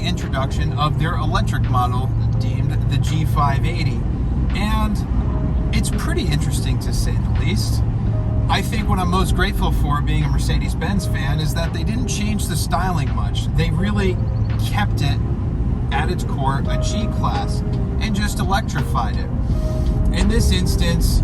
introduction of their electric model deemed the G580. And it's pretty interesting to say the least. I think what I'm most grateful for, being a Mercedes-Benz fan, is that they didn't change the styling much. They really kept it at its core a G-Class and just electrified it. In this instance,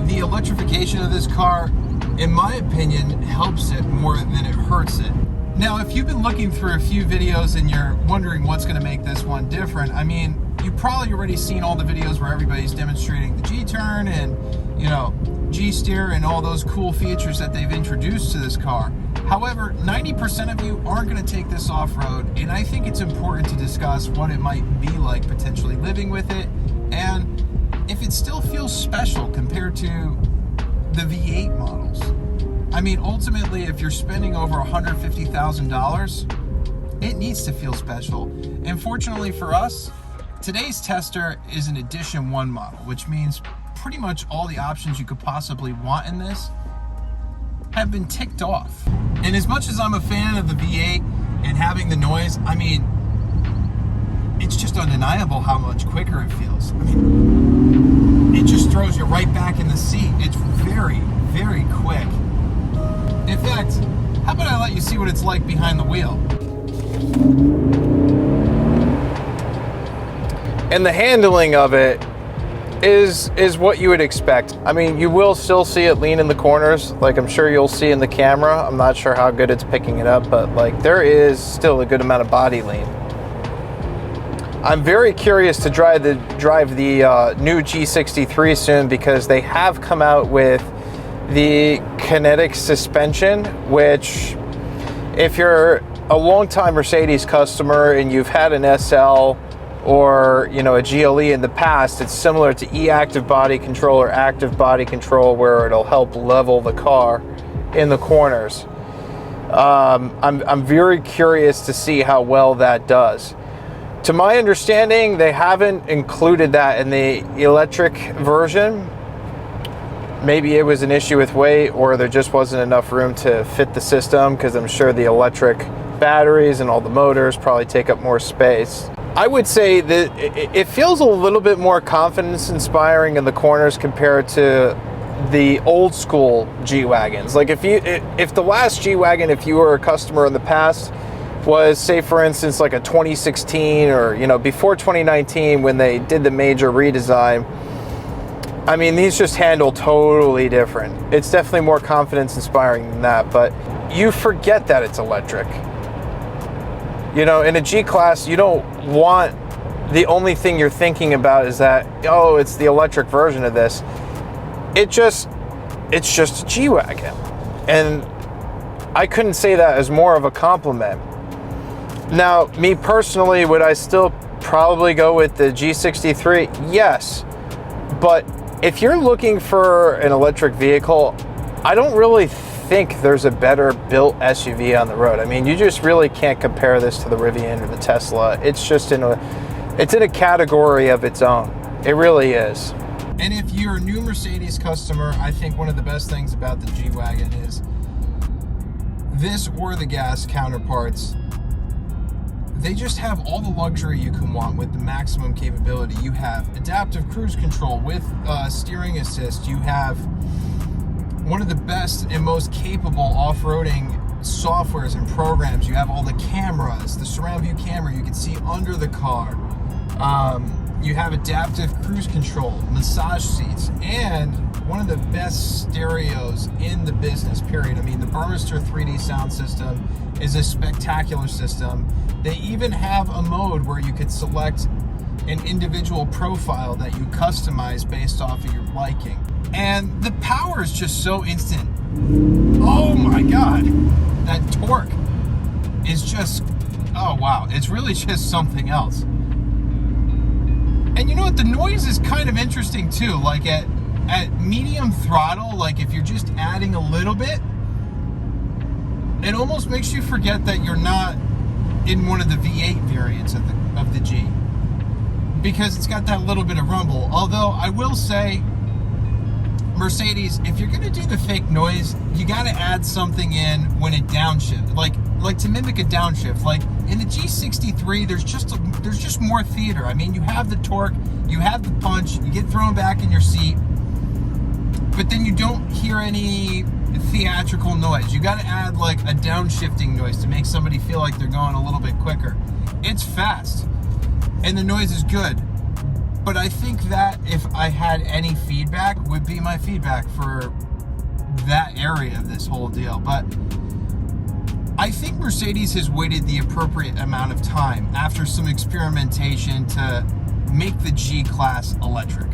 the electrification of this car, in my opinion, helps it more than it hurts it. Now, if you've been looking through a few videos and you're wondering what's going to make this one different, I mean, you've probably already seen all the videos where everybody's demonstrating the G-turn and, you know, G-steer and all those cool features that they've introduced to this car. However, 90% of you aren't going to take this off-road, and I think it's important to discuss what it might be like potentially living with it, and if it still feels special compared to the V8 models. I mean, ultimately, if you're spending over $150,000, it needs to feel special. And fortunately for us, today's tester is an Edition 1 model, which means pretty much all the options you could possibly want in this have been ticked off. And as much as I'm a fan of the V8 and having the noise, I mean, it's just undeniable how much quicker it feels. I mean, it just throws you right back in the seat. It's very, very quick. In fact, how about I let you see what it's like behind the wheel? And the handling of it is what you would expect. I mean, you will still see it lean in the corners, like I'm sure you'll see in the camera. I'm not sure how good it's picking it up, but like there is still a good amount of body lean. I'm very curious to drive the new G63 soon, because they have come out with the kinetic suspension, which if you're a longtime Mercedes customer and you've had an SL or, you know, a GLE in the past, it's similar to e-active body control or active body control, where it'll help level the car in the corners. I'm very curious to see how well that does. To my understanding, they haven't included that in the electric version. Maybe it was an issue with weight, or there just wasn't enough room to fit the system, because I'm sure the electric batteries and all the motors probably take up more space. I would say that it feels a little bit more confidence inspiring in the corners compared to the old school G-Wagons. Like if the last G-Wagon, if you were a customer in the past, was, say for instance, like a 2016 or, you know, before 2019 when they did the major redesign, I mean, these just handle totally different. It's definitely more confidence inspiring than that, but you forget that it's electric. You know, in a G-Class, you don't want, the only thing you're thinking about is that, oh, it's the electric version of this. It's just a G-Wagon. And I couldn't say that as more of a compliment. Now, me personally, would I still probably go with the G63? Yes. But if you're looking for an electric vehicle, I don't really think there's a better built SUV on the road. I mean, you just really can't compare this to the Rivian or the Tesla. It's just in a category of its own. It really is. And if you're a new Mercedes customer, I think one of the best things about the G-Wagon is this, or the gas counterparts, they just have all the luxury you can want with the maximum capability. You have adaptive cruise control with steering assist. You have one of the best and most capable off-roading softwares and programs. You have all the cameras, the surround view camera, you can see under the car. You have adaptive cruise control, massage seats, and one of the best stereos in the business, period. I mean, the Burmester 3D sound system is a spectacular system. They even have a mode where you could select an individual profile that you customize based off of your liking. And the power is just so instant. Oh my God, that torque is just, oh wow, it's really just something else. And you know what, the noise is kind of interesting too. Like at medium throttle, like if you're just adding a little bit, it almost makes you forget that you're not in one of the V8 variants of the G, because it's got that little bit of rumble. Although I will say, Mercedes, if you're gonna do the fake noise, you gotta add something in when it downshifts. Like like to mimic a downshift. Like in the G63, there's just more theater. I mean, you have the torque, you have the punch, you get thrown back in your seat, but then you don't hear any theatrical noise. You got to add like a downshifting noise to make somebody feel like they're going a little bit quicker. It's fast and the noise is good, but I think that if I had any feedback, would be my feedback for that area of this whole deal. But I think Mercedes has waited the appropriate amount of time after some experimentation to make the G-Class electric.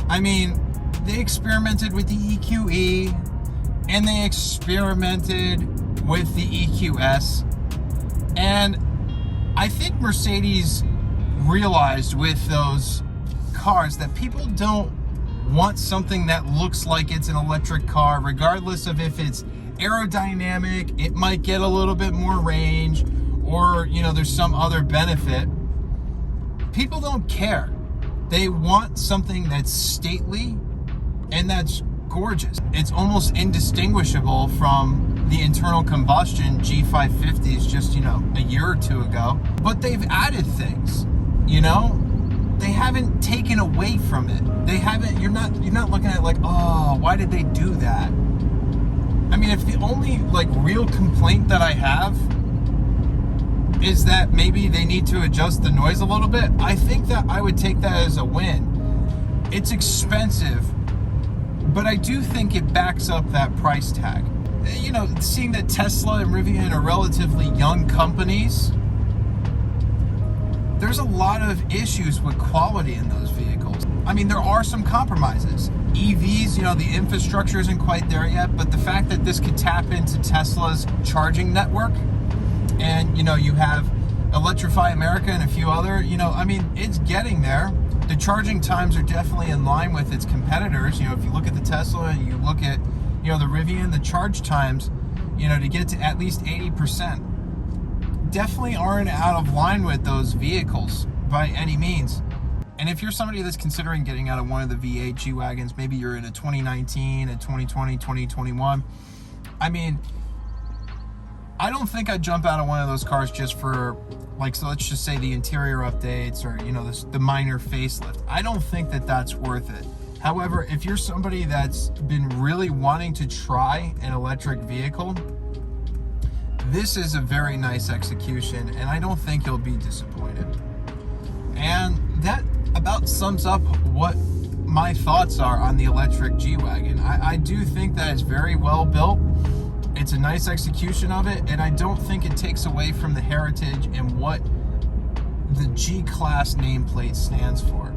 I mean, they experimented with the EQE, and they experimented with the EQS, and I think Mercedes realized with those cars that people don't want something that looks like it's an electric car, regardless of if it's aerodynamic, it might get a little bit more range, or you know, there's some other benefit. People don't care. They want something that's stately and that's gorgeous. It's almost indistinguishable from the internal combustion G550s just, you know, a year or two ago. But they've added things, you know? They haven't taken away from it. They haven't, you're not looking at it like, oh, why did they do that? I mean, if the only like real complaint that I have is that maybe they need to adjust the noise a little bit, I think that I would take that as a win. It's expensive, but I do think it backs up that price tag. You know, seeing that Tesla and Rivian are relatively young companies, there's a lot of issues with quality in those vehicles. I mean, there are some compromises. EVs, you know, the infrastructure isn't quite there yet, but the fact that this could tap into Tesla's charging network, and, you know, you have Electrify America and a few other, you know, I mean, it's getting there. The charging times are definitely in line with its competitors. You know, if you look at the Tesla and you look at, you know, the Rivian, the charge times, you know, to get to at least 80%, definitely aren't out of line with those vehicles by any means. And if you're somebody that's considering getting out of one of the V8 G-Wagons, maybe you're in a 2019, a 2020, 2021, I mean, I don't think I'd jump out of one of those cars just for, like, so let's just say the interior updates or, you know, the minor facelift. I don't think that that's worth it. However, if you're somebody that's been really wanting to try an electric vehicle, this is a very nice execution, and I don't think you'll be disappointed. And that about sums up what my thoughts are on the Electric G-Wagon. I do think that it's very well built. It's a nice execution of it, and I don't think it takes away from the heritage and what the G-Class nameplate stands for.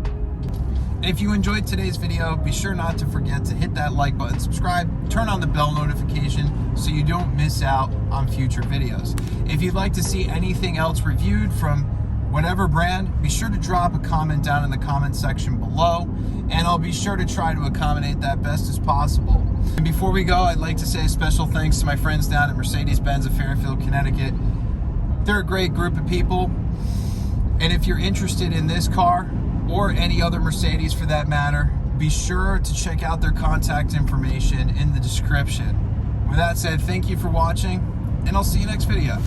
If you enjoyed today's video, be sure not to forget to hit that like button, subscribe, turn on the bell notification so you don't miss out on future videos. If you'd like to see anything else reviewed from whatever brand, be sure to drop a comment down in the comment section below, and I'll be sure to try to accommodate that best as possible. And before we go, I'd like to say a special thanks to my friends down at Mercedes Benz of Fairfield, Connecticut. They're a great group of people, and if you're interested in this car, or any other Mercedes for that matter, be sure to check out their contact information in the description. With that said, thank you for watching, and I'll see you next video.